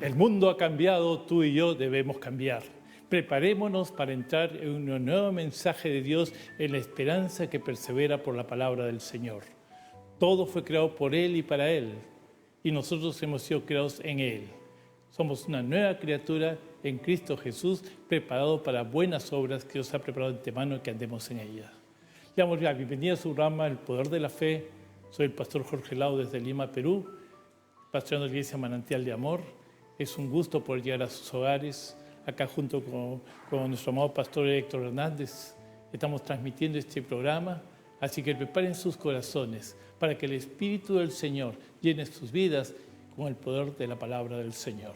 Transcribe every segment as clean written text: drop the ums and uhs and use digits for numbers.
El mundo ha cambiado, tú y yo debemos cambiar. Preparémonos para entrar en un nuevo mensaje de Dios en la esperanza que persevera por la palabra del Señor. Todo fue creado por Él y para Él, y nosotros hemos sido creados en Él. Somos una nueva criatura en Cristo Jesús, preparado para buenas obras que Dios ha preparado de antemano y que andemos en ellas. Le damos la bienvenida a su programa El Poder de la Fe. Soy el pastor Jorge Lao desde Lima, Perú, pastoreando la Iglesia Manantial de Amor. Es un gusto poder llegar a sus hogares. Acá junto con nuestro amado pastor Héctor Hernández estamos transmitiendo este programa. Así que preparen sus corazones para que el Espíritu del Señor llene sus vidas con el poder de la palabra del Señor.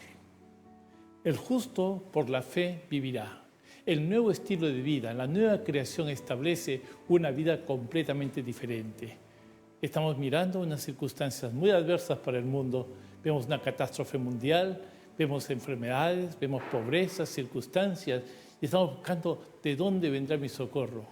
El justo por la fe vivirá. El nuevo estilo de vida, la nueva creación establece una vida completamente diferente. Estamos mirando unas circunstancias muy adversas para el mundo. Vemos una catástrofe mundial, vemos enfermedades, vemos pobreza, circunstancias, y estamos buscando de dónde vendrá mi socorro.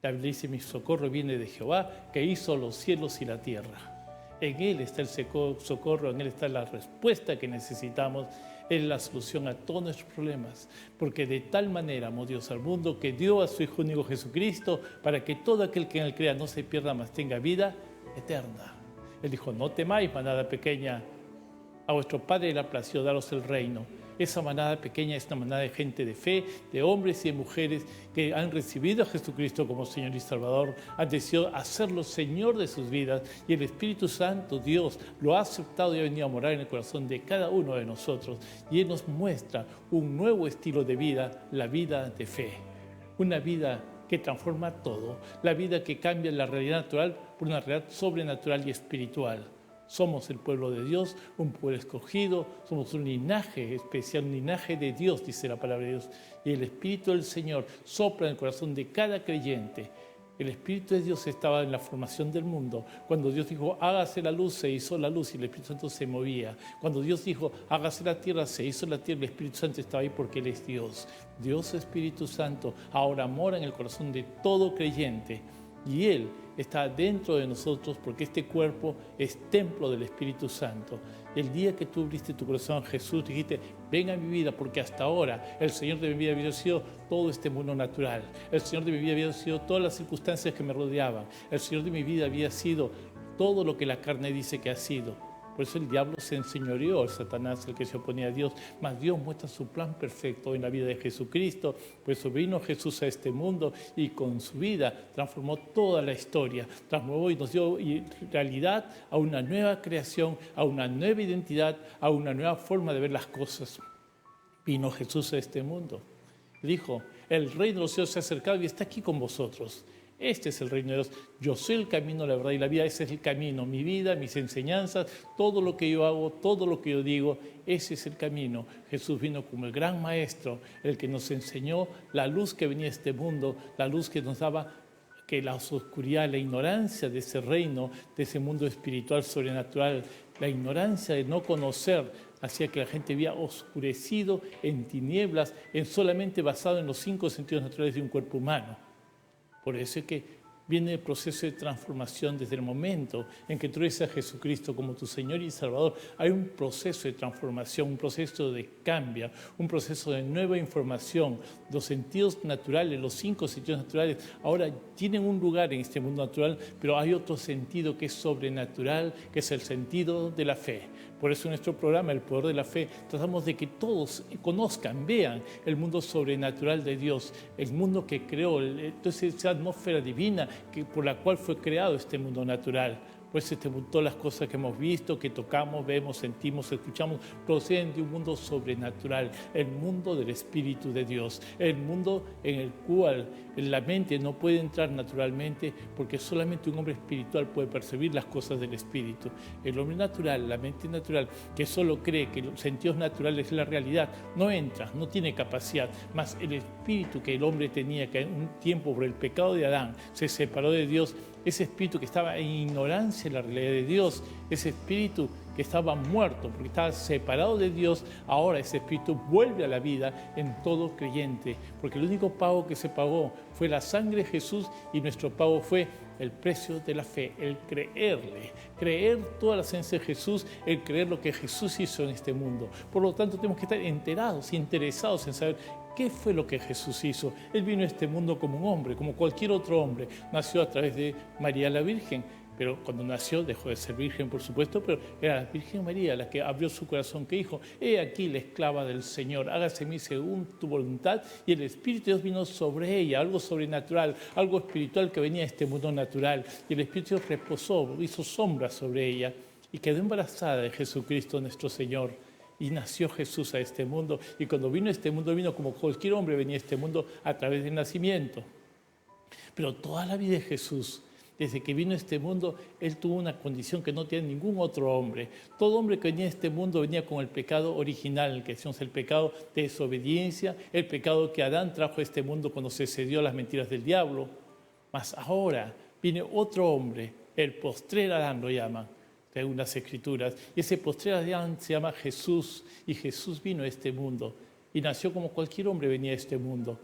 La Biblia dice, mi socorro viene de Jehová, que hizo los cielos y la tierra. En Él está el socorro, en Él está la respuesta que necesitamos, es la solución a todos nuestros problemas. Porque de tal manera amó Dios al mundo que dio a su Hijo único Jesucristo para que todo aquel que en Él crea no se pierda, mas tenga vida eterna. Él dijo, no temáis, manada pequeña, a vuestro Padre le ha placido daros el reino. Esa manada pequeña es una manada de gente de fe, de hombres y de mujeres que han recibido a Jesucristo como Señor y Salvador, han decidido hacerlo Señor de sus vidas, y el Espíritu Santo, Dios, lo ha aceptado y ha venido a morar en el corazón de cada uno de nosotros. Y Él nos muestra un nuevo estilo de vida, la vida de fe. Una vida que transforma todo, la vida que cambia la realidad natural por una realidad sobrenatural y espiritual. Somos el pueblo de Dios, un pueblo escogido, somos un linaje especial, un linaje de Dios, dice la palabra de Dios. Y el Espíritu del Señor sopla en el corazón de cada creyente. El Espíritu de Dios estaba en la formación del mundo. Cuando Dios dijo, hágase la luz, se hizo la luz y el Espíritu Santo se movía. Cuando Dios dijo, hágase la tierra, se hizo la tierra, el Espíritu Santo estaba ahí porque Él es Dios. Dios Espíritu Santo ahora mora en el corazón de todo creyente. Y Él está dentro de nosotros porque este cuerpo es templo del Espíritu Santo. El día que tú abriste tu corazón a Jesús, dijiste, ven a mi vida, porque hasta ahora el Señor de mi vida había sido todo este mundo natural. El Señor de mi vida había sido todas las circunstancias que me rodeaban. El Señor de mi vida había sido todo lo que la carne dice que ha sido. Por eso el diablo se enseñoreó al Satanás, el que se oponía a Dios. Mas Dios muestra su plan perfecto en la vida de Jesucristo. Por eso vino Jesús a este mundo y con su vida transformó toda la historia. Transformó y nos dio realidad a una nueva creación, a una nueva identidad, a una nueva forma de ver las cosas. Vino Jesús a este mundo. Dijo, el reino de los cielos se ha acercado y está aquí con vosotros. Este es el reino de Dios. Yo soy el camino, la verdad y la vida. Ese es el camino. Mi vida, mis enseñanzas, todo lo que yo hago, todo lo que yo digo, ese es el camino. Jesús vino como el gran maestro, el que nos enseñó la luz que venía a este mundo, la luz que nos daba que la oscuridad, la ignorancia de ese reino, de ese mundo espiritual sobrenatural, la ignorancia de no conocer, hacía que la gente vivía oscurecido en tinieblas, en solamente basado en los 5 sentidos naturales de un cuerpo humano. Por eso es que viene el proceso de transformación desde el momento en que tú eres a Jesucristo como tu Señor y Salvador. Hay un proceso de transformación, un proceso de cambio, un proceso de nueva información. Los sentidos naturales, los 5 sentidos naturales, ahora tienen un lugar en este mundo natural, pero hay otro sentido que es sobrenatural, que es el sentido de la fe. Por eso en nuestro programa, El Poder de la Fe, tratamos de que todos conozcan, vean el mundo sobrenatural de Dios, el mundo que creó, entonces esa atmósfera divina por la cual fue creado este mundo natural. Pues todas las cosas que hemos visto, que tocamos, vemos, sentimos, escuchamos, proceden de un mundo sobrenatural, el mundo del Espíritu de Dios, el mundo en el cual la mente no puede entrar naturalmente porque solamente un hombre espiritual puede percibir las cosas del Espíritu. El hombre natural, la mente natural, que solo cree que los sentidos naturales es la realidad, no entra, no tiene capacidad, mas el Espíritu que el hombre tenía, que en un tiempo por el pecado de Adán se separó de Dios, ese espíritu que estaba en ignorancia de la realidad de Dios, ese espíritu que estaba muerto, porque estaba separado de Dios, ahora ese espíritu vuelve a la vida en todo creyente, porque el único pago que se pagó fue la sangre de Jesús y nuestro pago fue el precio de la fe, el creerle, creer toda la esencia de Jesús, el creer lo que Jesús hizo en este mundo. Por lo tanto, tenemos que estar enterados, interesados en saber qué fue lo que Jesús hizo. Él vino a este mundo como un hombre, como cualquier otro hombre. Nació a través de María la Virgen, pero cuando nació dejó de ser virgen, por supuesto, pero era la Virgen María la que abrió su corazón, que dijo: he aquí la esclava del Señor, hágase en mí según tu voluntad, y el Espíritu de Dios vino sobre ella, algo sobrenatural, algo espiritual que venía de este mundo natural, y el Espíritu de Dios reposó, hizo sombra sobre ella, y quedó embarazada de Jesucristo nuestro Señor, y nació Jesús a este mundo, y cuando vino a este mundo, vino como cualquier hombre venía a este mundo a través del nacimiento. Pero toda la vida de Jesús, desde que vino a este mundo, Él tuvo una condición que no tiene ningún otro hombre. Todo hombre que venía a este mundo venía con el pecado original, que decimos el pecado de desobediencia, el pecado que Adán trajo a este mundo cuando se cedió a las mentiras del diablo. Mas ahora viene otro hombre, el postrer Adán lo llaman, según las Escrituras. Y ese postrer Adán se llama Jesús, y Jesús vino a este mundo. Y nació como cualquier hombre venía a este mundo.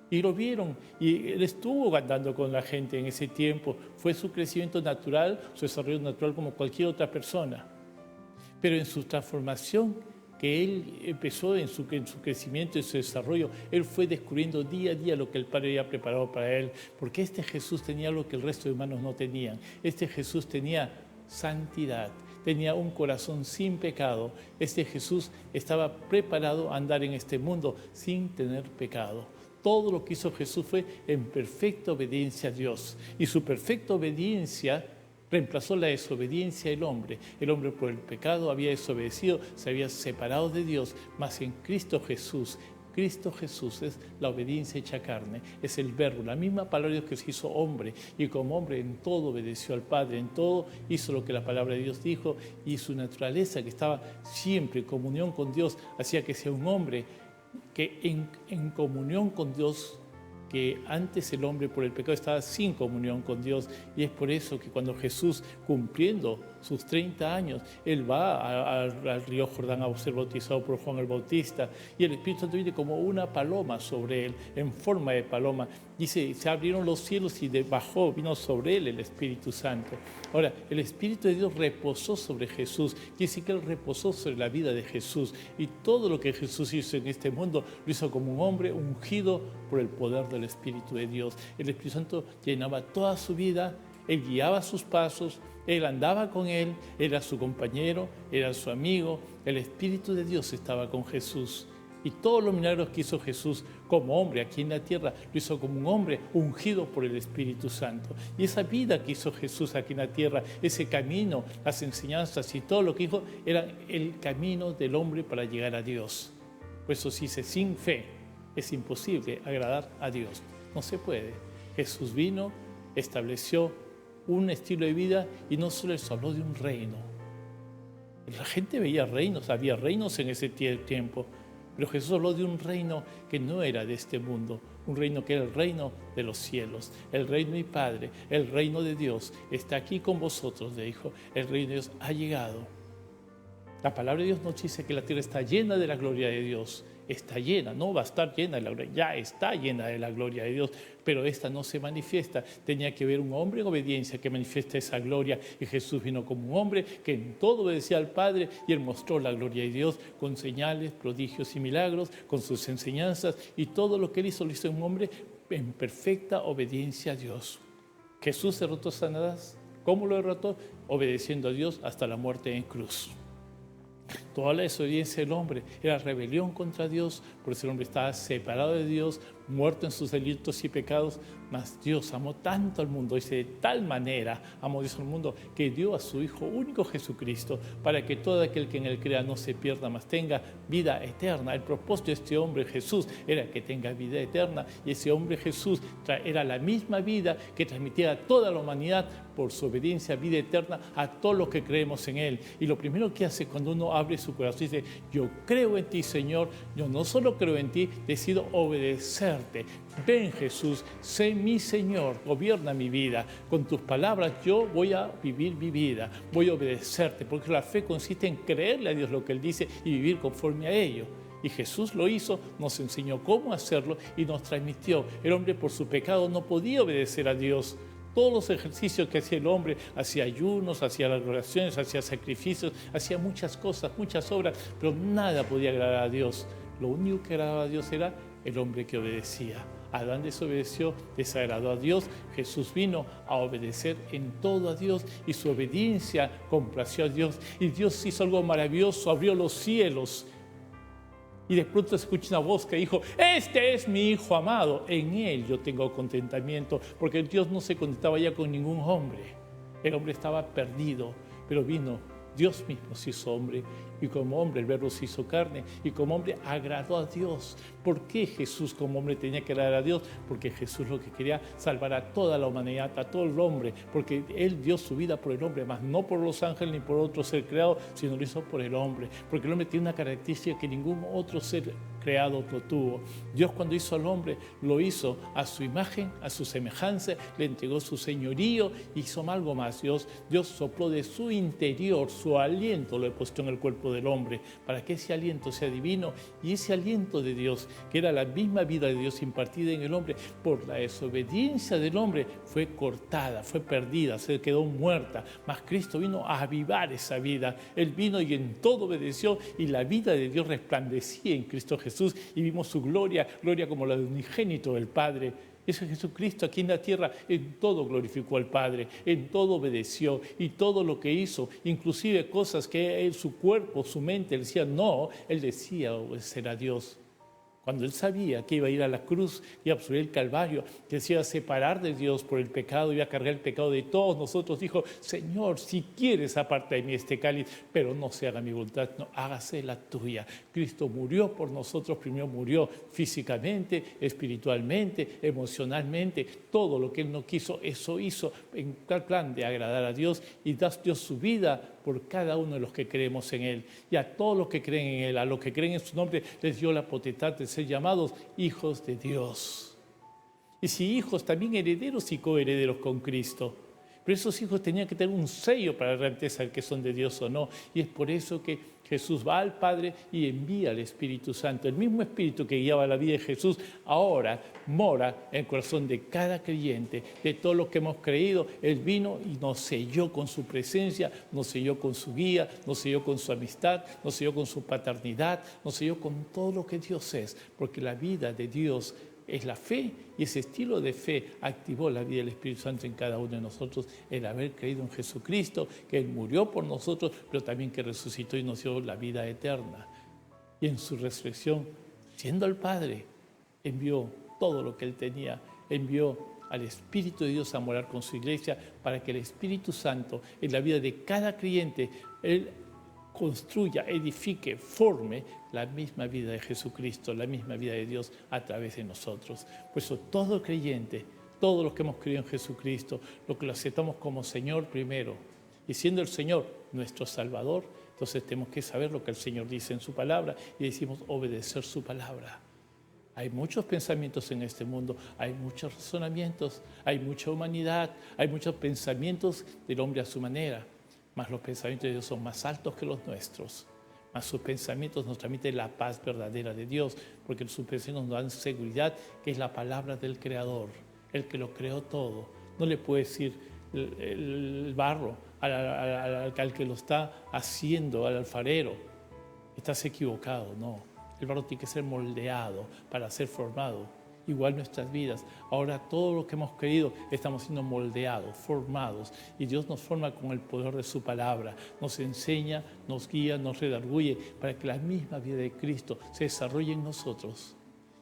Y lo vieron, y él estuvo andando con la gente en ese tiempo. Fue su crecimiento natural, su desarrollo natural como cualquier otra persona. Pero en su transformación, que él empezó en su crecimiento, en su desarrollo, él fue descubriendo día a día lo que el Padre había preparado para él. Porque este Jesús tenía algo que el resto de humanos no tenían. Este Jesús tenía santidad, tenía un corazón sin pecado. Este Jesús estaba preparado a andar en este mundo sin tener pecado. Todo lo que hizo Jesús fue en perfecta obediencia a Dios. Y su perfecta obediencia reemplazó la desobediencia del hombre. El hombre por el pecado había desobedecido, se había separado de Dios, mas en Cristo Jesús es la obediencia hecha carne, es el verbo, la misma palabra de Dios que se hizo hombre, y como hombre en todo obedeció al Padre, en todo hizo lo que la palabra de Dios dijo, y su naturaleza, que estaba siempre en comunión con Dios, hacía que sea un hombre que en comunión con Dios, que antes el hombre por el pecado estaba sin comunión con Dios. Y es por eso que cuando Jesús, cumpliendo sus 30 años, él va al río Jordán a ser bautizado por Juan el Bautista, y el Espíritu Santo viene como una paloma sobre él, en forma de paloma. Dice, se abrieron los cielos y bajó, vino sobre él el Espíritu Santo. Ahora, el Espíritu de Dios reposó sobre Jesús, quiere decir que él reposó sobre la vida de Jesús, y todo lo que Jesús hizo en este mundo lo hizo como un hombre ungido por el poder del Espíritu de Dios. El Espíritu Santo llenaba toda su vida, él guiaba sus pasos, él andaba con él, era su compañero, era su amigo. El Espíritu de Dios estaba con Jesús. Y todos los milagros que hizo Jesús como hombre aquí en la tierra, lo hizo como un hombre ungido por el Espíritu Santo. Y esa vida que hizo Jesús aquí en la tierra, ese camino, las enseñanzas y todo lo que dijo, era el camino del hombre para llegar a Dios. Por eso se dice, sin fe es imposible agradar a Dios. No se puede. Jesús vino, estableció un estilo de vida, y no solo eso, habló de un reino. La gente veía reinos, había reinos en ese tiempo, pero Jesús habló de un reino que no era de este mundo, un reino que era el reino de los cielos, el reino de mi Padre, el reino de Dios está aquí con vosotros, le dijo, el reino de Dios ha llegado. La palabra de Dios nos dice que la tierra está llena de la gloria de Dios. Está llena, no va a estar llena de la gloria, ya está llena de la gloria de Dios, pero esta no se manifiesta. Tenía que haber un hombre en obediencia que manifieste esa gloria, y Jesús vino como un hombre que en todo obedecía al Padre, y él mostró la gloria de Dios con señales, prodigios y milagros, con sus enseñanzas, y todo lo que él hizo lo hizo un hombre en perfecta obediencia a Dios. Jesús derrotó a Satanás. ¿Cómo lo derrotó? Obedeciendo a Dios hasta la muerte en cruz. Toda la desobediencia del hombre era rebelión contra Dios, por eso el hombre estaba separado de Dios, muerto en sus delitos y pecados. Mas Dios amó tanto al mundo, dice, de tal manera amó Dios al mundo, que dio a su Hijo único Jesucristo, para que todo aquel que en él crea no se pierda, mas tenga vida eterna. El propósito de este hombre Jesús era que tenga vida eterna, y ese hombre Jesús era la misma vida que transmitía a toda la humanidad por su obediencia, vida eterna a todos los que creemos en él. Y lo primero que hace cuando uno abre su corazón, dice, yo creo en ti, Señor, yo no solo creo en ti, decido obedecer obedecerte. Ven, Jesús, sé mi Señor, gobierna mi vida. Con tus palabras yo voy a vivir mi vida, voy a obedecerte, porque la fe consiste en creerle a Dios lo que Él dice y vivir conforme a ello. Y Jesús lo hizo, nos enseñó cómo hacerlo y nos transmitió. El hombre por su pecado no podía obedecer a Dios. Todos los ejercicios que hacía el hombre, hacía ayunos, hacía las oraciones, hacía sacrificios, hacía muchas cosas, muchas obras, pero nada podía agradar a Dios. Lo único que agradaba a Dios era el hombre que obedecía. Adán desobedeció, desagradó a Dios. Jesús vino a obedecer en todo a Dios y su obediencia complació a Dios. Y Dios hizo algo maravilloso, abrió los cielos. Y de pronto se escucha una voz que dijo: este es mi Hijo amado, en Él yo tengo contentamiento, porque Dios no se contentaba ya con ningún hombre. El hombre estaba perdido, pero vino, Dios mismo se hizo hombre, y como hombre el Verbo se hizo carne, y como hombre agradó a Dios. ¿Por qué Jesús como hombre tenía que agradar a Dios? Porque Jesús lo que quería salvar a toda la humanidad, a todo el hombre, porque Él dio su vida por el hombre, más no por los ángeles ni por otro ser creado, sino lo hizo por el hombre, porque el hombre tiene una característica que ningún otro ser creado lo tuvo. Dios, cuando hizo al hombre, lo hizo a su imagen, a su semejanza, le entregó su señorío, hizo algo más. Dios sopló de su interior, su aliento lo depositó en el cuerpo del hombre, para que ese aliento sea divino, y ese aliento de Dios, que era la misma vida de Dios impartida en el hombre, por la desobediencia del hombre, fue cortada, fue perdida, se quedó muerta. Mas Cristo vino a avivar esa vida. Él vino y en todo obedeció, y la vida de Dios resplandecía en Cristo Jesús, y vimos su gloria, gloria como la de unigénito del Padre. Ese Jesucristo aquí en la tierra en todo glorificó al Padre, en todo obedeció, y todo lo que hizo, inclusive cosas que él, su cuerpo, su mente, le decía no, él decía obedecer a Dios. Cuando él sabía que iba a ir a la cruz y a absorber el Calvario, que se iba a separar de Dios por el pecado, iba a cargar el pecado de todos nosotros, dijo: Señor, si quieres, aparta de mí este cáliz, pero no se haga mi voluntad, no, hágase la tuya. Cristo murió por nosotros, primero murió físicamente, espiritualmente, emocionalmente, todo lo que él no quiso, eso hizo en tal plan de agradar a Dios, y dio su vida por cada uno de los que creemos en Él. Y a todos los que creen en Él, a los que creen en su nombre, les dio la potestad de ser llamados hijos de Dios. Y si hijos, también herederos y coherederos con Cristo. Pero esos hijos tenían que tener un sello para garantizar que son de Dios o no. Y es por eso que Jesús va al Padre y envía al Espíritu Santo. El mismo Espíritu que guiaba la vida de Jesús ahora mora en el corazón de cada creyente. De todos los que hemos creído, Él vino y nos selló con su presencia, nos selló con su guía, nos selló con su amistad, nos selló con su paternidad, nos selló con todo lo que Dios es. Porque la vida de Dios es la fe, y ese estilo de fe activó la vida del Espíritu Santo en cada uno de nosotros, el haber creído en Jesucristo, que Él murió por nosotros, pero también que resucitó y nos dio la vida eterna. Y en su resurrección, siendo el Padre, envió todo lo que Él tenía, envió al Espíritu de Dios a morar con su iglesia, para que el Espíritu Santo en la vida de cada creyente, Él construya, edifique, forme la misma vida de Jesucristo, la misma vida de Dios a través de nosotros. Por eso todo creyente, todos los que hemos creído en Jesucristo, lo que lo aceptamos como Señor primero, y siendo el Señor nuestro Salvador, entonces tenemos que saber lo que el Señor dice en su palabra y decimos obedecer su palabra. Hay muchos pensamientos en este mundo, hay muchos razonamientos, hay mucha humanidad, hay muchos pensamientos del hombre a su manera. Mas los pensamientos de Dios son más altos que los nuestros. Mas sus pensamientos nos transmiten la paz verdadera de Dios, porque sus pensamientos nos dan seguridad, que es la palabra del Creador, el que lo creó todo. No le puede decir el barro al que lo está haciendo, al alfarero: estás equivocado. No, el barro tiene que ser moldeado para ser formado. Igual nuestras vidas. Ahora todo lo que hemos creído estamos siendo moldeados, formados, y Dios nos forma con el poder de su palabra. Nos enseña, nos guía, nos redarguye para que la misma vida de Cristo se desarrolle en nosotros.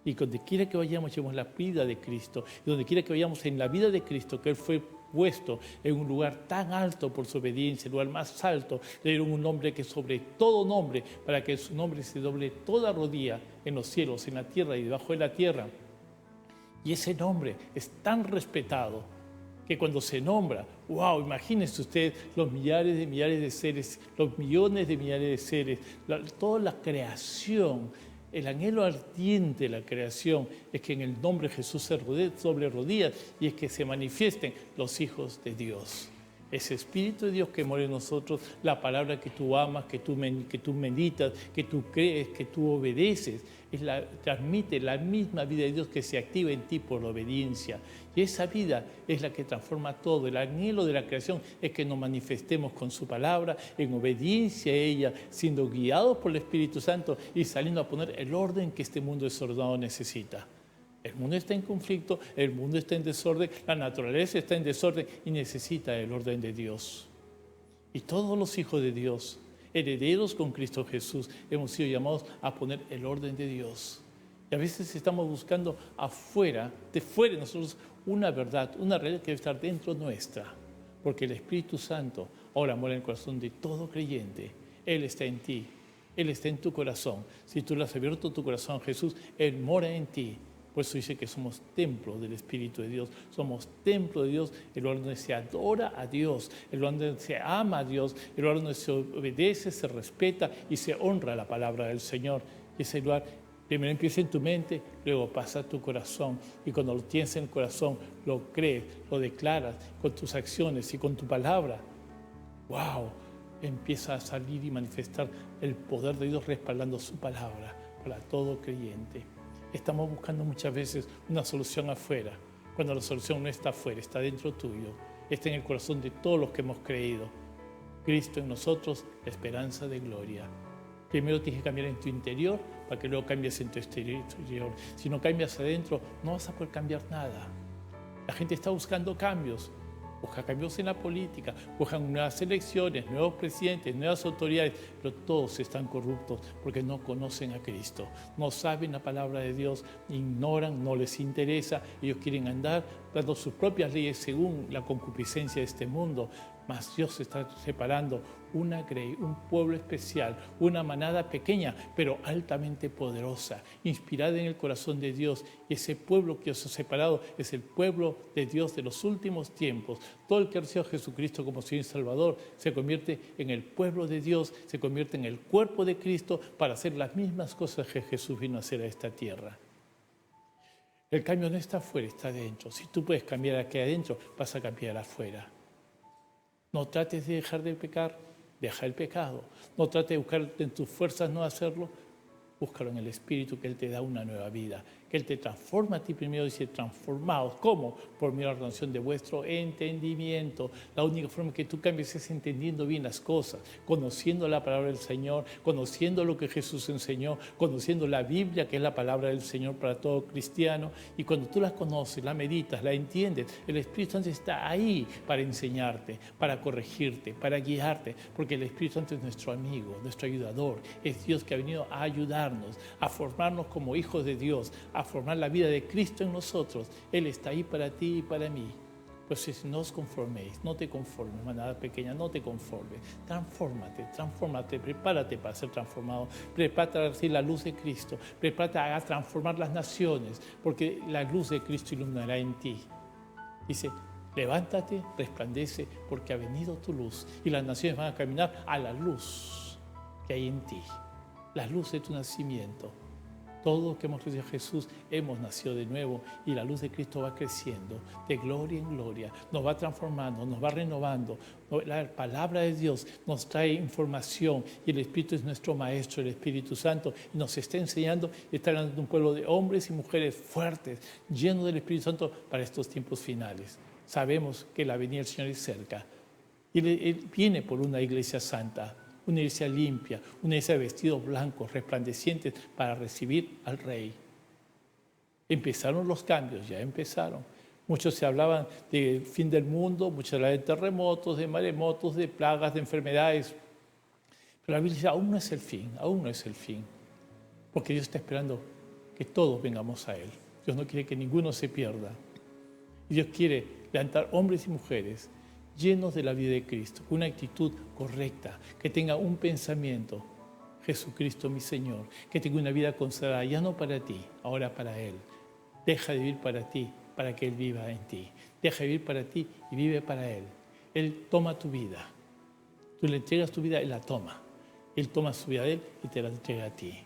Y donde quiera que vayamos, llevemos la vida de Cristo. Y donde quiera que vayamos en la vida de Cristo, que Él fue puesto en un lugar tan alto por su obediencia, el lugar más alto, le dieron un nombre que sobre todo nombre, para que en su nombre se doble toda rodilla en los cielos, en la tierra y debajo de la tierra. Y ese nombre es tan respetado que cuando se nombra, wow, imagínense usted los millares de seres, los millones de millares de seres, toda la creación El anhelo ardiente de la creación es que en el nombre de Jesús se doble rodillas y es que se manifiesten los hijos de Dios. Ese Espíritu de Dios que mora en nosotros, la palabra que tú amas, que tú meditas, que tú crees, que tú obedeces, transmite la misma vida de Dios que se activa en ti por la obediencia. Y esa vida es la que transforma todo. El anhelo de la creación es que nos manifestemos con su palabra, en obediencia a ella, siendo guiados por el Espíritu Santo y saliendo a poner el orden que este mundo desordenado necesita. El mundo está en conflicto, el mundo está en desorden, la naturaleza está en desorden y necesita el orden de Dios. Y todos los hijos de Dios, herederos con Cristo Jesús, hemos sido llamados a poner el orden de Dios. Y a veces estamos buscando afuera, de fuera de nosotros, una verdad, una realidad que debe estar dentro nuestra. Porque el Espíritu Santo ahora mora en el corazón de todo creyente. Él está en ti, Él está en tu corazón. Si tú le has abierto tu corazón a Jesús, Él mora en ti. Por eso dice que somos templo del Espíritu de Dios, somos templo de Dios, el lugar donde se adora a Dios, el lugar donde se ama a Dios, el lugar donde se obedece, se respeta y se honra la palabra del Señor. Y ese lugar primero empieza en tu mente, luego pasa a tu corazón. Y cuando lo tienes en el corazón, lo crees, lo declaras con tus acciones y con tu palabra. ¡Wow! Empieza a salir y manifestar el poder de Dios respaldando su palabra para todo creyente. Estamos buscando muchas veces una solución afuera, cuando la solución no está afuera, está dentro tuyo, está en el corazón de todos los que hemos creído. Cristo en nosotros, la esperanza de gloria. Primero tienes que cambiar en tu interior para que luego cambies en tu exterior. Si no cambias adentro, no vas a poder cambiar nada. La gente está buscando cambios. Busca cambios en la política, buscan nuevas elecciones, nuevos presidentes, nuevas autoridades, pero todos están corruptos porque no conocen a Cristo, no saben la palabra de Dios, ignoran, no les interesa, ellos quieren andar dando sus propias leyes según la concupiscencia de este mundo. Mas Dios está separando una grey, un pueblo especial, una manada pequeña, pero altamente poderosa, inspirada en el corazón de Dios. Y ese pueblo que Dios ha separado es el pueblo de Dios de los últimos tiempos. Todo el que recibe a Jesucristo como Señor y Salvador se convierte en el pueblo de Dios, se convierte en el cuerpo de Cristo para hacer las mismas cosas que Jesús vino a hacer a esta tierra. El cambio no está afuera, está adentro. Si tú puedes cambiar aquí adentro, vas a cambiar afuera. No trates de dejar de pecar, deja el pecado. No trates de buscar en tus fuerzas no hacerlo, búscalo en el Espíritu, que Él te da una nueva vida, que Él te transforma a ti primero, dice transformados. ¿Cómo? Por medio de la renovación de vuestro entendimiento. La única forma que tú cambies es entendiendo bien las cosas, conociendo la palabra del Señor, conociendo lo que Jesús enseñó, conociendo la Biblia, que es la palabra del Señor para todo cristiano. Y cuando tú la conoces, la meditas, la entiendes, el Espíritu Santo está ahí para enseñarte, para corregirte, para guiarte, porque el Espíritu Santo es nuestro amigo, nuestro ayudador. Es Dios que ha venido a ayudarnos, a formarnos como hijos de Dios, a formar la vida de Cristo en nosotros. Él está ahí para ti y para mí. Pues no os conforméis, no te conformes, manada pequeña, no te conformes. Transfórmate, prepárate para ser transformado. Prepárate a recibir la luz de Cristo. Prepárate a transformar las naciones, porque la luz de Cristo iluminará en ti. Dice, levántate, resplandece, porque ha venido tu luz y las naciones van a caminar a la luz que hay en ti. La luz de tu nacimiento. Todos los que hemos recibido a Jesús hemos nacido de nuevo y la luz de Cristo va creciendo de gloria en gloria, nos va transformando, nos va renovando. La palabra de Dios nos trae información y el Espíritu es nuestro Maestro, el Espíritu Santo, y nos está enseñando y está hablando de un pueblo de hombres y mujeres fuertes, llenos del Espíritu Santo para estos tiempos finales. Sabemos que la venida del Señor es cerca y Él viene por una iglesia santa, una iglesia limpia, una iglesia de vestidos blancos, resplandecientes, para recibir al Rey. Empezaron los cambios, ya empezaron. Muchos se hablaban del fin del mundo, muchos hablaban de terremotos, de maremotos, de plagas, de enfermedades. Pero la Biblia dice, aún no es el fin, porque Dios está esperando que todos vengamos a Él. Dios no quiere que ninguno se pierda. Y Dios quiere levantar hombres y mujeres llenos de la vida de Cristo, con una actitud correcta, que tenga un pensamiento, Jesucristo mi Señor, que tenga una vida consagrada, ya no para ti, ahora para Él. Deja de vivir para ti, para que Él viva en ti. Deja de vivir para ti y vive para Él. Él toma tu vida. Tú le entregas tu vida, Él la toma. Él toma su vida de Él y te la entrega a ti.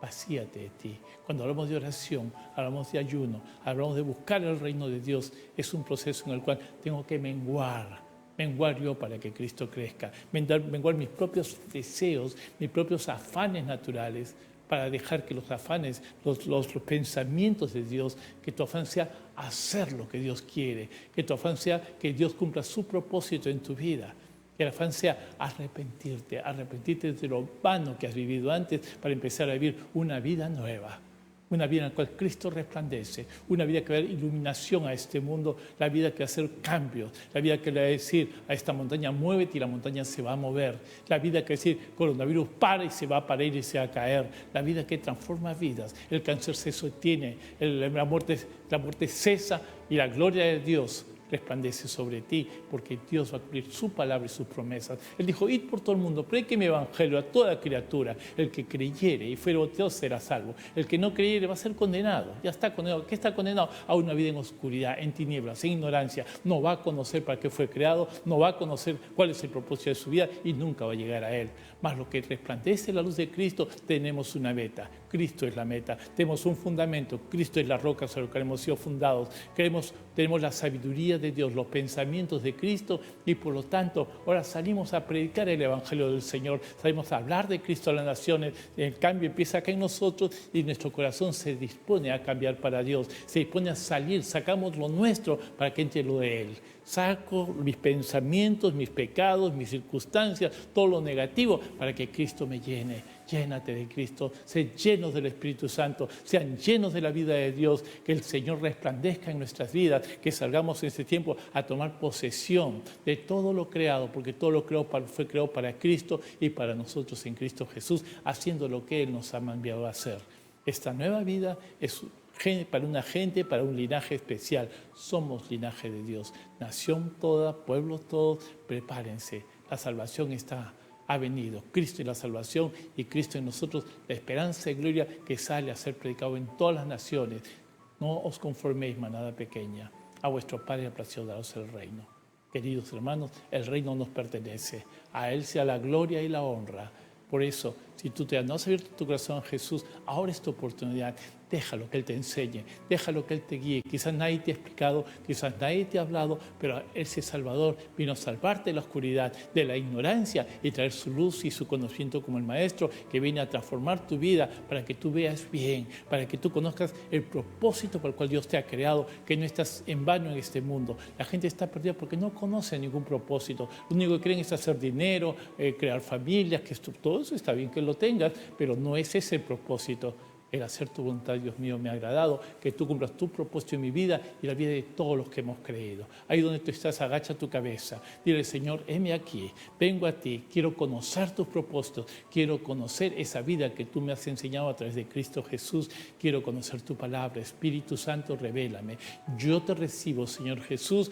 vacíate de ti. Cuando hablamos de oración, hablamos de ayuno, hablamos de buscar el reino de Dios, es un proceso en el cual tengo que menguar yo para que Cristo crezca, menguar mis propios deseos, mis propios afanes naturales, para dejar que los afanes, los pensamientos de Dios, que tu afán sea hacer lo que Dios quiere, que tu afán sea que Dios cumpla su propósito en tu vida. Que el afán sea arrepentirte de lo vano que has vivido antes para empezar a vivir una vida nueva. Una vida en la cual Cristo resplandece, una vida que va a dar iluminación a este mundo, la vida que va a hacer cambios, la vida que le va a decir a esta montaña, muévete y la montaña se va a mover, la vida que va a decir, coronavirus, para y se va a parar y se va a caer, la vida que transforma vidas, el cáncer se sostiene, la muerte cesa y la gloria de Dios resplandece sobre ti, porque Dios va a cumplir su palabra y sus promesas. Él dijo, id por todo el mundo, predique mi evangelio a toda criatura. El que creyere y fuere bautizado será salvo. El que no creyere va a ser condenado. Ya está condenado. ¿Qué está condenado? A una vida en oscuridad, en tinieblas, en ignorancia. No va a conocer para qué fue creado, no va a conocer cuál es el propósito de su vida y nunca va a llegar a él. Mas lo que resplandece la luz de Cristo, tenemos una meta. Cristo es la meta. Tenemos un fundamento. Cristo es la roca sobre la que hemos sido fundados. Tenemos la sabiduría de Dios, los pensamientos de Cristo y por lo tanto ahora salimos a predicar el Evangelio del Señor, salimos a hablar de Cristo a las naciones. El cambio empieza acá en nosotros y nuestro corazón se dispone a cambiar para Dios, se dispone a salir, sacamos lo nuestro para que entre lo de Él. Saco mis pensamientos, mis pecados, mis circunstancias, todo lo negativo para que Cristo me llene. Llénate de Cristo, sé llenos del Espíritu Santo, sean llenos de la vida de Dios, que el Señor resplandezca en nuestras vidas, que salgamos en este tiempo a tomar posesión de todo lo creado, porque todo lo creado fue creado para Cristo y para nosotros en Cristo Jesús, haciendo lo que Él nos ha enviado a hacer. Esta nueva vida es para una gente, para un linaje especial. Somos linaje de Dios, nación toda, pueblo todos, prepárense, la salvación ha venido. Cristo y la salvación y Cristo en nosotros, la esperanza y gloria que sale a ser predicado en todas las naciones. No os conforméis, manada pequeña. A vuestro Padre ha placido daros el reino. Queridos hermanos, el reino nos pertenece. A Él sea la gloria y la honra. Por eso, si tú no has abierto tu corazón a Jesús, ahora es tu oportunidad. Déjalo que Él te enseñe, déjalo que Él te guíe. Quizás nadie te ha explicado, quizás nadie te ha hablado, pero ese Salvador vino a salvarte de la oscuridad, de la ignorancia y traer su luz y su conocimiento como el Maestro que viene a transformar tu vida para que tú veas bien, para que tú conozcas el propósito por el cual Dios te ha creado, que no estás en vano en este mundo. La gente está perdida porque no conoce ningún propósito. Lo único que creen es hacer dinero, crear familias, que todo eso está bien que lo tengas, pero no es ese el propósito. El hacer tu voluntad, Dios mío, me ha agradado, que tú cumplas tu propósito en mi vida y la vida de todos los que hemos creído. Ahí donde tú estás, agacha tu cabeza. Dile, Señor, heme aquí, vengo a ti, quiero conocer tus propósitos, quiero conocer esa vida que tú me has enseñado a través de Cristo Jesús, quiero conocer tu palabra. Espíritu Santo, revélame. Yo te recibo, Señor Jesús,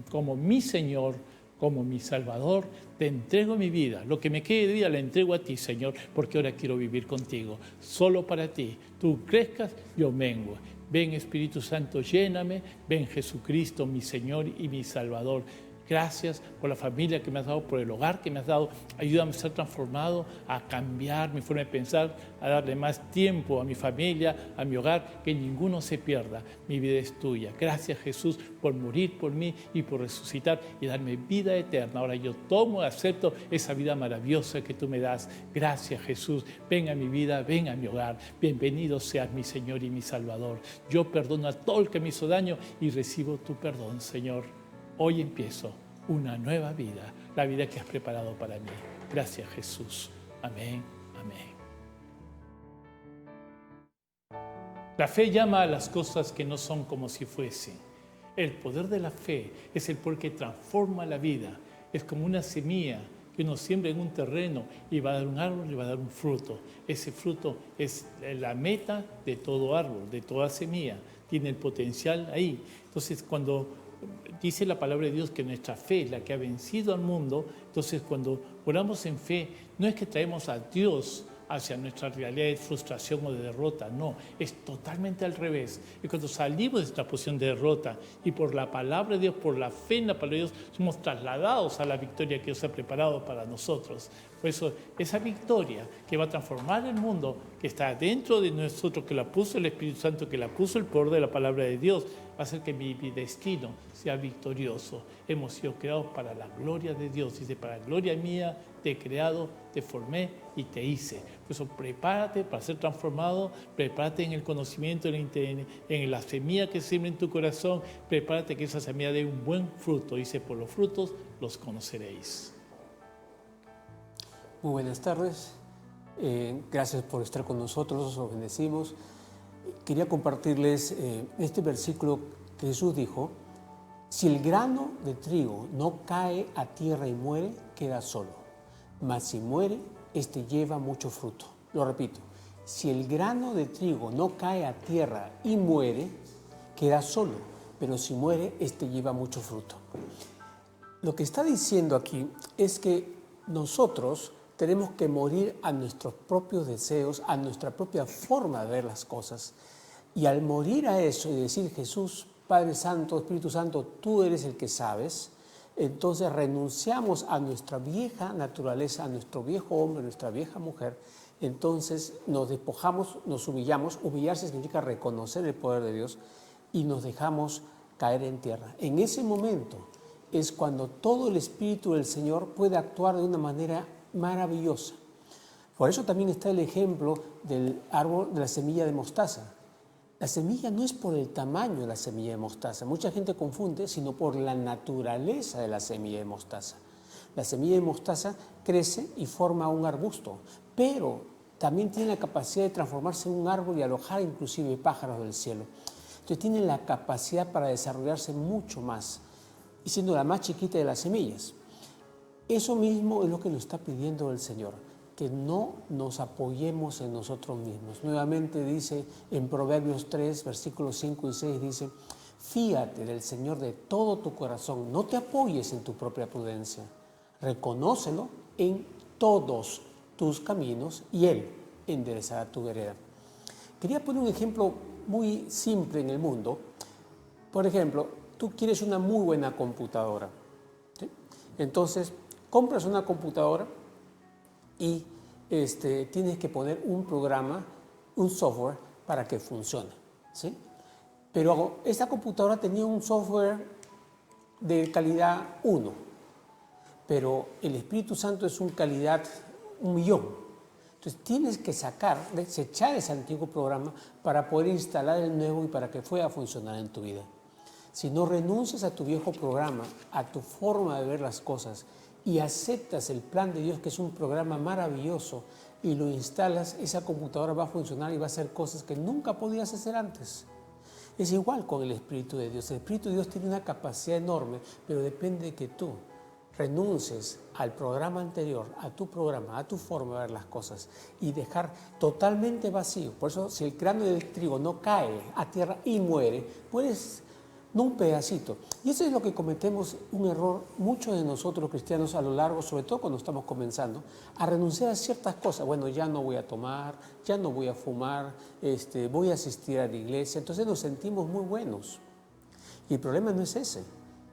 como mi Señor, como mi Salvador, te entrego mi vida. Lo que me quede de vida la entrego a ti, Señor, porque ahora quiero vivir contigo. Solo para ti. Tú crezcas, yo mengo. Ven, Espíritu Santo, lléname. Ven, Jesucristo, mi Señor y mi Salvador. Gracias por la familia que me has dado, por el hogar que me has dado. Ayúdame a ser transformado, a cambiar mi forma de pensar, a darle más tiempo a mi familia, a mi hogar, que ninguno se pierda. Mi vida es tuya. Gracias, Jesús, por morir por mí y por resucitar y darme vida eterna. Ahora yo tomo y acepto esa vida maravillosa que tú me das. Gracias, Jesús. Ven a mi vida, ven a mi hogar. Bienvenido seas mi Señor y mi Salvador. Yo perdono a todo el que me hizo daño y recibo tu perdón, Señor. Hoy empiezo una nueva vida, la vida que has preparado para mí. Gracias, Jesús. Amén, amén. La fe llama a las cosas que no son como si fuesen. El poder de la fe es el poder que transforma la vida. Es como una semilla que uno siembra en un terreno y va a dar un árbol y va a dar un fruto. Ese fruto es la meta de todo árbol, de toda semilla. Tiene el potencial ahí. Entonces, cuando dice la palabra de Dios que nuestra fe es la que ha vencido al mundo, entonces cuando oramos en fe, no es que traemos a Dios hacia nuestra realidad de frustración o de derrota, no, es totalmente al revés. Y cuando salimos de esta posición de derrota y por la palabra de Dios, por la fe en la palabra de Dios, somos trasladados a la victoria que Dios ha preparado para nosotros. Por eso, esa victoria que va a transformar el mundo, que está dentro de nosotros, que la puso el Espíritu Santo, que la puso el poder de la palabra de Dios, va a hacer que mi destino sea victorioso. Hemos sido creados para la gloria de Dios. Dice, para la gloria mía te he creado, te formé y te hice. Por eso, prepárate para ser transformado, prepárate en el conocimiento, en la semilla que siembra en tu corazón, prepárate que esa semilla dé un buen fruto. Dice, por los frutos los conoceréis. Muy buenas tardes, gracias por estar con nosotros, os bendecimos. Quería compartirles este versículo que Jesús dijo: si el grano de trigo no cae a tierra y muere, queda solo, mas si muere, éste lleva mucho fruto. Lo repito, si el grano de trigo no cae a tierra y muere, queda solo, pero si muere, éste lleva mucho fruto. Lo que está diciendo aquí es que nosotros tenemos que morir a nuestros propios deseos, a nuestra propia forma de ver las cosas. Y al morir a eso y decir, Jesús, Padre Santo, Espíritu Santo, tú eres el que sabes, entonces renunciamos a nuestra vieja naturaleza, a nuestro viejo hombre, a nuestra vieja mujer. Entonces nos despojamos, nos humillamos. Humillarse significa reconocer el poder de Dios y nos dejamos caer en tierra. En ese momento es cuando todo el Espíritu del Señor puede actuar de una manera maravillosa. Por eso también está el ejemplo del árbol de la semilla de mostaza. La semilla no es por el tamaño de la semilla de mostaza. Mucha gente confunde, sino por la naturaleza de la semilla de mostaza. La semilla de mostaza crece y forma un arbusto, pero también tiene la capacidad de transformarse en un árbol y alojar inclusive pájaros del cielo. Entonces tiene la capacidad para desarrollarse mucho más, y siendo la más chiquita de las semillas. Eso mismo es lo que nos está pidiendo el Señor, que no nos apoyemos en nosotros mismos. Nuevamente dice en Proverbios 3, versículos 5 y 6, dice, fíate del Señor de todo tu corazón, no te apoyes en tu propia prudencia, reconócelo en todos tus caminos y Él enderezará tu vereda. Quería poner un ejemplo muy simple en el mundo. Por ejemplo, tú quieres una muy buena computadora, ¿sí? Entonces, compras una computadora y tienes que poner un programa, un software para que funcione, ¿sí? Pero esta computadora tenía un software de calidad 1, pero el Espíritu Santo es una calidad 1.000.000. Entonces tienes que desechar ese antiguo programa para poder instalar el nuevo y para que pueda funcionar en tu vida. Si no renuncias a tu viejo programa, a tu forma de ver las cosas, y aceptas el plan de Dios, que es un programa maravilloso, y lo instalas, esa computadora va a funcionar y va a hacer cosas que nunca podías hacer antes. Es igual con el Espíritu de Dios. El Espíritu de Dios tiene una capacidad enorme, pero depende de que tú renuncies al programa anterior, a tu programa, a tu forma de ver las cosas y dejar totalmente vacío. Por eso, si el grano de trigo no cae a tierra y muere, pues no un pedacito. Y eso es lo que cometemos un error muchos de nosotros cristianos a lo largo, sobre todo cuando estamos comenzando, a renunciar a ciertas cosas. Bueno, ya no voy a tomar, ya no voy a fumar, voy a asistir a la iglesia. Entonces nos sentimos muy buenos. Y el problema no es ese.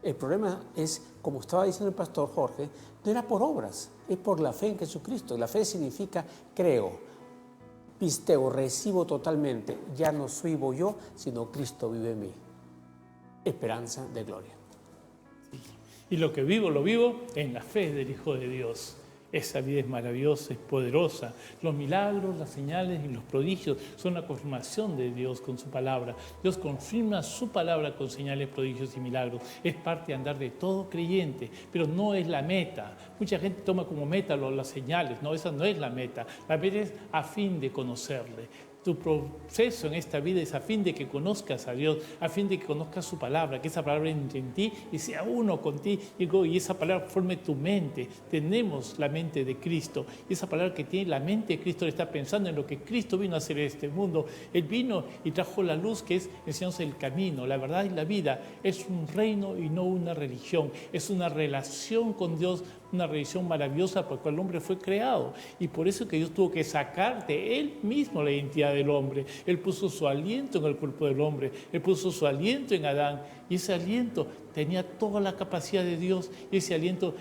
El problema es, como estaba diciendo el pastor Jorge, no era por obras, es por la fe en Jesucristo. La fe significa creo, pisteo, recibo totalmente. Ya no vivo yo, sino Cristo vive en mí. Esperanza de gloria. Y lo que vivo, lo vivo en la fe del Hijo de Dios. Esa vida es maravillosa, es poderosa. Los milagros, las señales y los prodigios son la confirmación de Dios con su palabra. Dios confirma su palabra con señales, prodigios y milagros. Es parte de andar de todo creyente, pero no es la meta. Mucha gente toma como meta las señales. No, esa no es la meta. La meta es a fin de conocerle. Tu proceso en esta vida es a fin de que conozcas a Dios, a fin de que conozcas su palabra, que esa palabra entre en ti y sea uno con ti y esa palabra forme tu mente. Tenemos la mente de Cristo y esa palabra que tiene la mente de Cristo le está pensando en lo que Cristo vino a hacer en este mundo. Él vino y trajo la luz, que es enseñarnos el camino, la verdad y la vida. Es un reino y no una religión, es una relación con Dios una revelación maravillosa por la cual el hombre fue creado. Y por eso que Dios tuvo que sacar de Él mismo la identidad del hombre. Él puso su aliento en el cuerpo del hombre, Él puso su aliento en Adán, y ese aliento tenía toda la capacidad de Dios, y ese aliento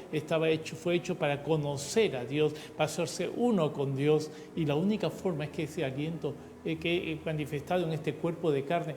fue hecho para conocer a Dios, para hacerse uno con Dios, y la única forma es que ese aliento que es manifestado en este cuerpo de carne,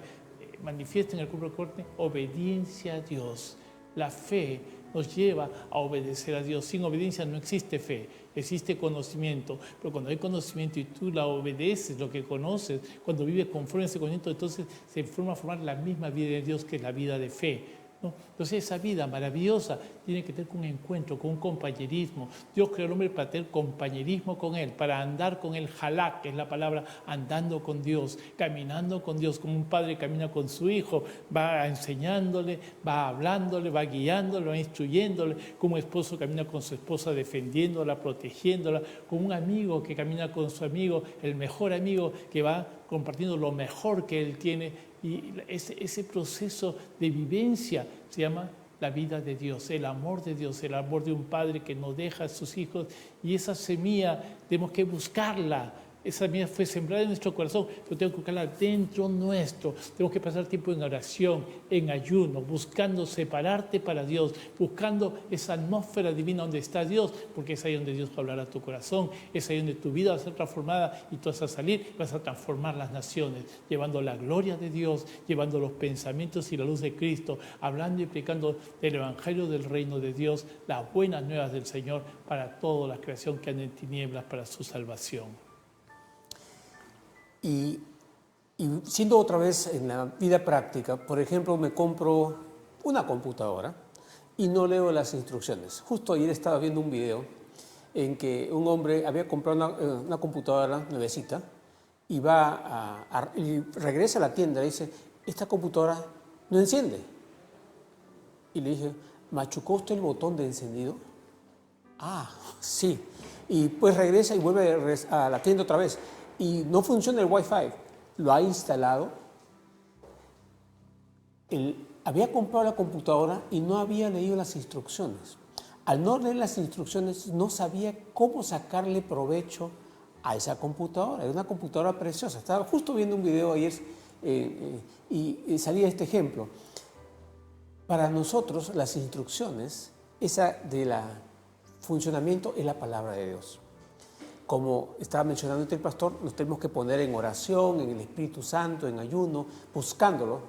manifiesta en el cuerpo de carne obediencia a Dios. La fe nos lleva a obedecer a Dios. Sin obediencia no existe fe, existe conocimiento. Pero cuando hay conocimiento y tú la obedeces, lo que conoces, cuando vives conforme a ese conocimiento, entonces se forma a formar la misma vida de Dios, que es la vida de fe, ¿no? Entonces esa vida maravillosa tiene que tener un encuentro, con un compañerismo. Dios creó al hombre para tener compañerismo con Él, para andar con Él, halak, que es la palabra, andando con Dios, caminando con Dios, como un padre camina con su hijo, va enseñándole, va hablándole, va guiándole, va instruyéndole, como un esposo camina con su esposa, defendiéndola, protegiéndola, como un amigo que camina con su amigo, el mejor amigo que va compartiendo lo mejor que él tiene. Y ese proceso de vivencia se llama la vida de Dios, el amor de Dios, el amor de un padre que no deja a sus hijos. Y esa semilla tenemos que buscarla. Esa semilla fue sembrada en nuestro corazón, pero tenemos que buscarla dentro nuestro. Tenemos que pasar tiempo en oración, en ayuno, buscando separarte para Dios, buscando esa atmósfera divina donde está Dios, porque es ahí donde Dios va a hablar a tu corazón, es ahí donde tu vida va a ser transformada y tú vas a salir, vas a transformar las naciones, llevando la gloria de Dios, llevando los pensamientos y la luz de Cristo, hablando y predicando del Evangelio del Reino de Dios, las buenas nuevas del Señor para toda la creación que anda en tinieblas para su salvación. Y siendo otra vez en la vida práctica, por ejemplo, me compro una computadora y no leo las instrucciones. Justo ayer estaba viendo un video en que un hombre había comprado una computadora nuevecita y y regresa a la tienda y dice, esta computadora no enciende. Y le dije, ¿machucó usted el botón de encendido? Ah, sí. Y pues regresa y vuelve a la tienda otra vez. Y no funciona el Wi-Fi. Lo ha instalado. Había comprado la computadora y no había leído las instrucciones. Al no leer las instrucciones, no sabía cómo sacarle provecho a esa computadora. Era una computadora preciosa. Estaba justo viendo un video ayer y salía este ejemplo. Para nosotros, las instrucciones, esa del funcionamiento es la palabra de Dios. Como estaba mencionando el pastor, nos tenemos que poner en oración, en el Espíritu Santo, en ayuno, buscándolo,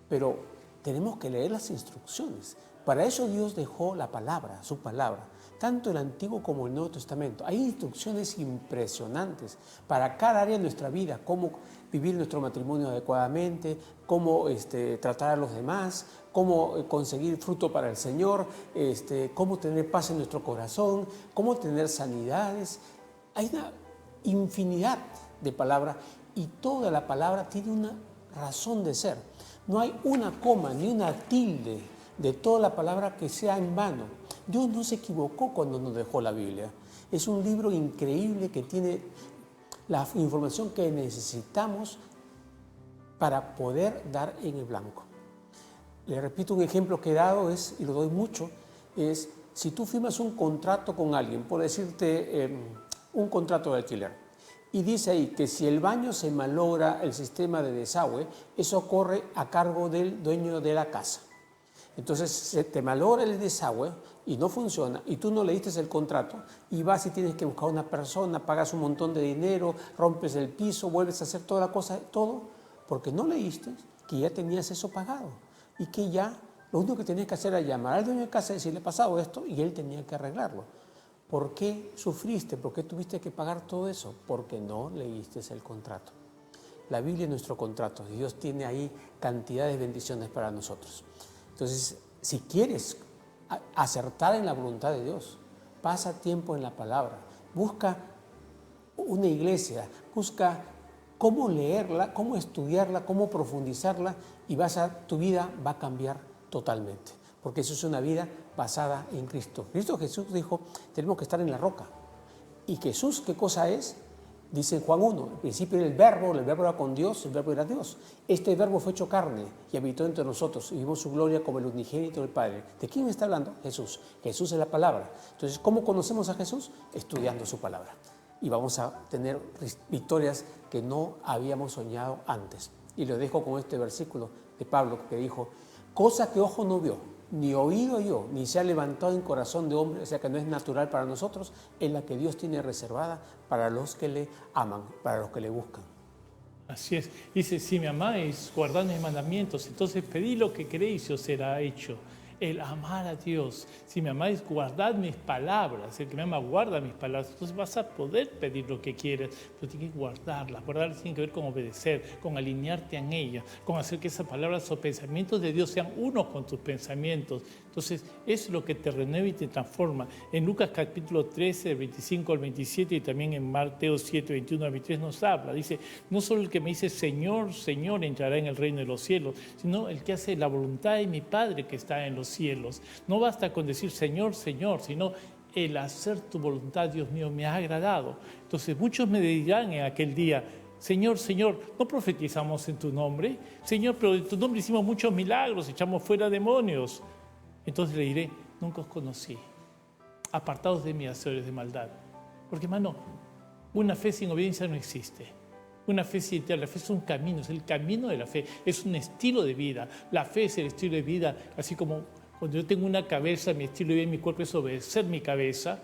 pero tenemos que leer las instrucciones. Para eso Dios dejó la palabra, su palabra, tanto el Antiguo como el Nuevo Testamento. Hay instrucciones impresionantes para cada área de nuestra vida, cómo vivir nuestro matrimonio adecuadamente, cómo tratar a los demás, cómo conseguir fruto para el Señor, cómo tener paz en nuestro corazón, cómo tener sanidades. Hay una infinidad de palabras y toda la palabra tiene una razón de ser. No hay una coma ni una tilde de toda la palabra que sea en vano. Dios no se equivocó cuando nos dejó la Biblia. Es un libro increíble que tiene la información que necesitamos para poder dar en el blanco. Le repito, un ejemplo que he dado y lo doy mucho, es si tú firmas un contrato con alguien, por decirte un contrato de alquiler, y dice ahí que si el baño se malogra el sistema de desagüe, eso corre a cargo del dueño de la casa. Entonces se te malogra el desagüe y no funciona, y tú no leíste el contrato, y vas y tienes que buscar a una persona, pagas un montón de dinero, rompes el piso, vuelves a hacer toda la cosa, todo, porque no leíste que ya tenías eso pagado, y que ya lo único que tenías que hacer era llamar al dueño de casa y decirle, pasado esto, y él tenía que arreglarlo. ¿Por qué sufriste? ¿Por qué tuviste que pagar todo eso? Porque no leíste el contrato. La Biblia es nuestro contrato. Dios tiene ahí cantidad de bendiciones para nosotros. Entonces, si quieres acertar en la voluntad de Dios, pasa tiempo en la palabra. Busca una iglesia, busca cómo leerla, cómo estudiarla, cómo profundizarla, y tu vida va a cambiar totalmente. Porque eso es una vida basada en Cristo. Cristo Jesús dijo, tenemos que estar en la roca. Y Jesús, ¿qué cosa es? Dice en Juan 1, al principio era el verbo era con Dios, el verbo era Dios. Este verbo fue hecho carne y habitó entre nosotros y vimos su gloria como el unigénito del Padre. ¿De quién está hablando? Jesús. Jesús es la palabra. Entonces, ¿cómo conocemos a Jesús? Estudiando su palabra. Y vamos a tener victorias que no habíamos soñado antes. Y lo dejo con este versículo de Pablo que dijo, cosa que ojo no vio, ni oído oyó, ni se ha levantado en corazón de hombre, o sea que no es natural para nosotros, es la que Dios tiene reservada para los que le aman, para los que le buscan. Así es. Dice, si me amáis, guardad mis mandamientos, entonces pedid lo que queréis y os será hecho. El amar a Dios. Si me amáis, guardad mis palabras. El que me ama guarda mis palabras. Entonces vas a poder pedir lo que quieres, pero tienes que guardarlas. Guardarlas tiene que ver con obedecer, con alinearte en ellas, con hacer que esas palabras o pensamientos de Dios sean unos con tus pensamientos. Entonces, es lo que te renueva y te transforma. En Lucas capítulo 13, 25 al 27 y también en Mateo 7, 21 al 23 nos habla. Dice, no solo el que me dice Señor, Señor entrará en el reino de los cielos, sino el que hace la voluntad de mi Padre que está en los cielos. No basta con decir Señor, Señor, sino el hacer tu voluntad, Dios mío, me ha agradado. Entonces, muchos me dirán en aquel día, Señor, Señor, ¿no profetizamos en tu nombre? Señor, pero en tu nombre hicimos muchos milagros, echamos fuera demonios. Entonces le diré, nunca os conocí. Apartados de mí, hacedores de maldad. Porque, hermano, una fe sin obediencia no existe. Una fe sin la fe es un camino, es el camino de la fe, es un estilo de vida. La fe es el estilo de vida, así como cuando yo tengo una cabeza, mi estilo de vida y mi cuerpo es obedecer mi cabeza.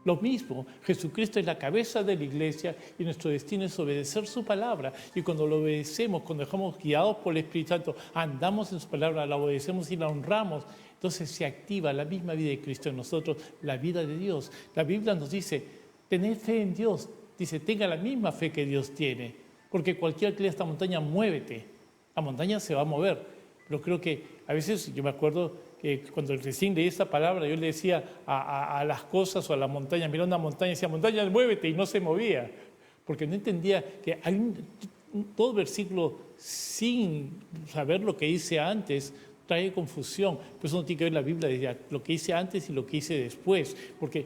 Lo mismo, Jesucristo es la cabeza de la iglesia y nuestro destino es obedecer su palabra. Y cuando lo obedecemos, cuando dejamos guiados por el Espíritu Santo, andamos en su palabra, la obedecemos y la honramos, entonces se activa la misma vida de Cristo en nosotros, la vida de Dios. La Biblia nos dice, tened fe en Dios. Dice, tenga la misma fe que Dios tiene. Porque cualquiera que lea esta montaña, muévete. La montaña se va a mover. Pero creo que a veces, yo me acuerdo que cuando recién leí esta palabra, yo le decía a las cosas o a la montaña, mira una montaña y decía, montaña, muévete, y no se movía. Porque no entendía que hay todo versículo sin saber lo que hice antes, trae confusión. Por eso no tiene que ver la Biblia de lo que hice antes y lo que hice después. Porque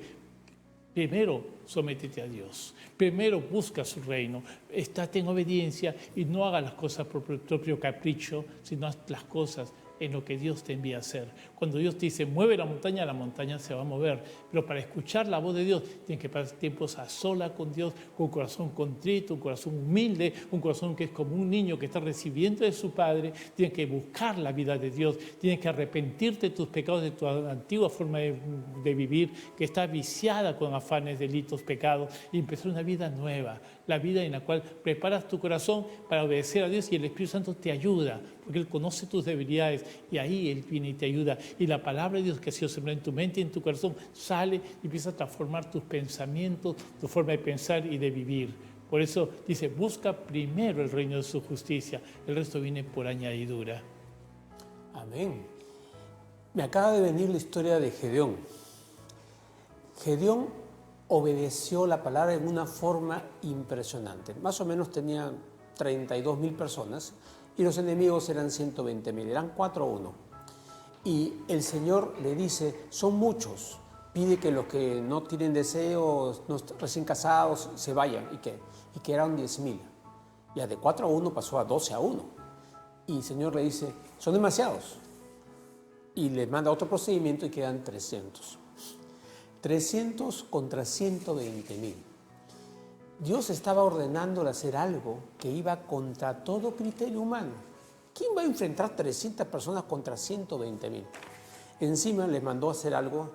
primero sométete a Dios. Primero busca su reino. Estate en obediencia y no hagas las cosas por tu propio capricho, sino haz las cosas en lo que Dios te envía a hacer. Cuando Dios te dice, mueve la montaña se va a mover. Pero para escuchar la voz de Dios, tienes que pasar tiempos a sola con Dios, con un corazón contrito, un corazón humilde, un corazón que es como un niño que está recibiendo de su Padre. Tienes que buscar la vida de Dios, tienes que arrepentirte de tus pecados, de tu antigua forma de vivir, que está viciada con afanes, delitos, pecados, y empezar una vida nueva, la vida en la cual preparas tu corazón para obedecer a Dios y el Espíritu Santo te ayuda, porque Él conoce tus debilidades y ahí Él viene y te ayuda. Y la palabra de Dios que ha sido sembrada en tu mente y en tu corazón sale y empieza a transformar tus pensamientos, tu forma de pensar y de vivir. Por eso dice, busca primero el reino de su justicia, el resto viene por añadidura. Amén. Me acaba de venir la historia de Gedeón. Gedeón obedeció la palabra en una forma impresionante. Más o menos tenía 32.000 personas y los enemigos eran 120.000, eran 4-1. Y el Señor le dice, son muchos, pide que los que no tienen deseos, recién casados, se vayan. Y que eran 10.000. Ya de 4-1 pasó a 12-1. Y el Señor le dice, son demasiados. Y le manda otro procedimiento y quedan 300. 300 contra 120.000. Dios estaba ordenándole hacer algo que iba contra todo criterio humano. ¿Quién va a enfrentar 300 personas contra 120.000? Encima les mandó a hacer algo,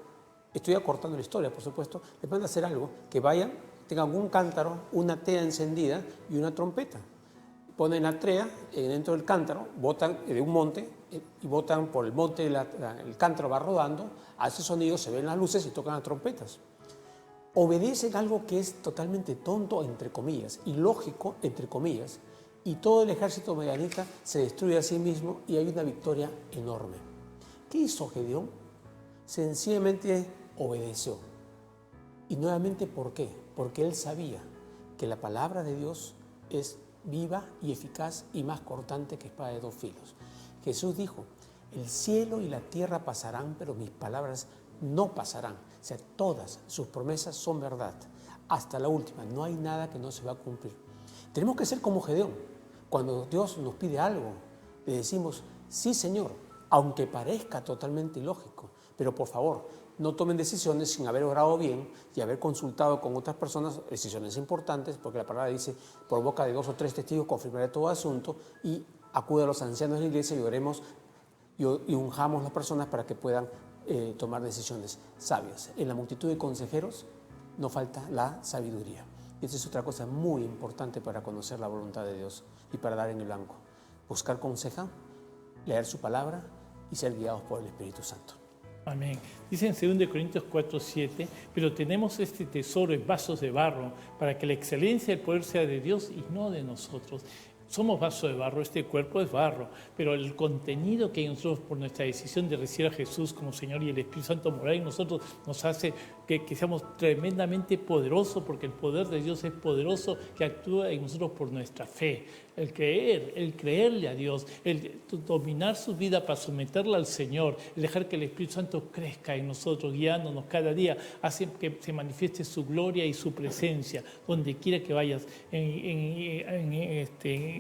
estoy acortando la historia, por supuesto, les manda a hacer algo, que vayan, tengan un cántaro, una tea encendida y una trompeta. Ponen la tea dentro del cántaro, botan de un monte y botan por el monte, el cántaro va rodando, hace sonido, se ven las luces y tocan las trompetas. Obedecen algo que es totalmente tonto, entre comillas, ilógico, entre comillas, y todo el ejército medianita se destruye a sí mismo y hay una victoria enorme. ¿Qué hizo Gedeón? Sencillamente obedeció. Y nuevamente, ¿por qué? Porque él sabía que la palabra de Dios es viva y eficaz y más cortante que espada de dos filos. Jesús dijo, el cielo y la tierra pasarán, pero mis palabras no pasarán. O sea, todas sus promesas son verdad. hasta la última. No hay nada que no se va a cumplir. Tenemos que ser como Gedeón. Cuando Dios nos pide algo, le decimos, sí, Señor, aunque parezca totalmente ilógico, pero por favor, no tomen decisiones sin haber orado bien y haber consultado con otras personas, decisiones importantes, porque la palabra dice, por boca de 2 o 3 testigos confirmaré todo asunto, y acude a los ancianos de la iglesia y oremos y unjamos a las personas para que puedan tomar decisiones sabias. En la multitud de consejeros no falta la sabiduría. Y esa es otra cosa muy importante para conocer la voluntad de Dios y para dar en el blanco. Buscar consejo, leer su palabra y ser guiados por el Espíritu Santo. Amén. Dice en 2 Corintios 4:7, pero tenemos este tesoro en vasos de barro para que la excelencia y el poder sea de Dios y no de nosotros. Somos vasos de barro, este cuerpo es barro, pero el contenido que hay en nosotros por nuestra decisión de recibir a Jesús como Señor y el Espíritu Santo morar en nosotros nos hace que seamos tremendamente poderosos, porque el poder de Dios es poderoso, que actúa en nosotros por nuestra fe. El creerle a Dios, el dominar su vida para someterla al Señor, el dejar que el Espíritu Santo crezca en nosotros, guiándonos cada día, hace que se manifieste su gloria y su presencia donde quiera que vayas. En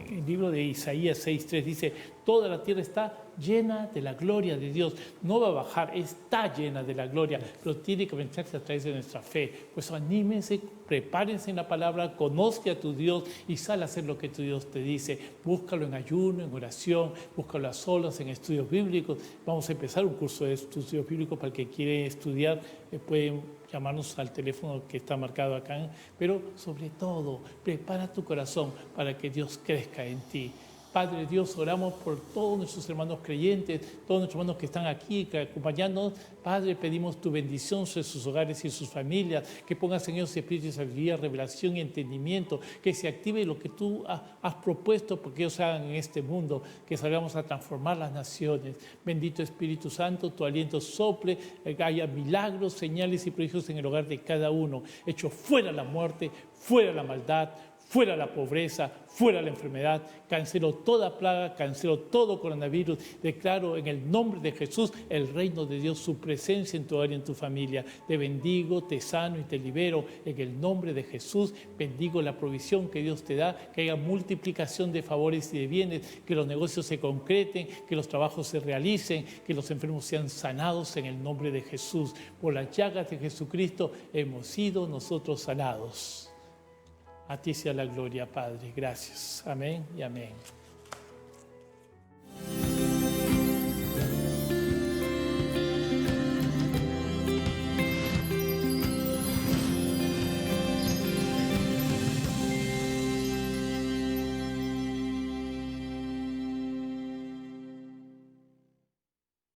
el libro de Isaías 6:3 dice, toda la tierra está llena de la gloria de Dios. No va a bajar, está llena de la gloria, pero tiene que vencerse a través de nuestra fe. Pues anímense, prepárense en la palabra, conozca a tu Dios y sal a hacer lo que tu Dios te dice. Búscalo en ayuno, en oración, búscalo a solas, en estudios bíblicos. Vamos a empezar un curso de estudios bíblicos para el que quiere estudiar. Pueden llamarnos al teléfono que está marcado acá. Pero sobre todo, prepara tu corazón para que Dios crezca en ti. Padre Dios, oramos por todos nuestros hermanos creyentes, todos nuestros hermanos que están aquí acompañándonos. Padre, pedimos tu bendición sobre sus hogares y sus familias, que pongas en ellos espíritu de sabiduría, revelación y entendimiento, que se active lo que tú has propuesto porque ellos hagan en este mundo, que salgamos a transformar las naciones. Bendito Espíritu Santo, tu aliento sople, que haya milagros, señales y prodigios en el hogar de cada uno. Hecho fuera la muerte, fuera la maldad, fuera la pobreza, fuera la enfermedad. Cancelo toda plaga, cancelo todo coronavirus. Declaro en el nombre de Jesús el reino de Dios, su presencia en tu hogar y en tu familia. Te bendigo, te sano y te libero en el nombre de Jesús. Bendigo la provisión que Dios te da, que haya multiplicación de favores y de bienes, que los negocios se concreten, que los trabajos se realicen, que los enfermos sean sanados en el nombre de Jesús. Por las llagas de Jesucristo hemos sido nosotros sanados. A ti sea la gloria, Padre. Gracias. Amén y amén.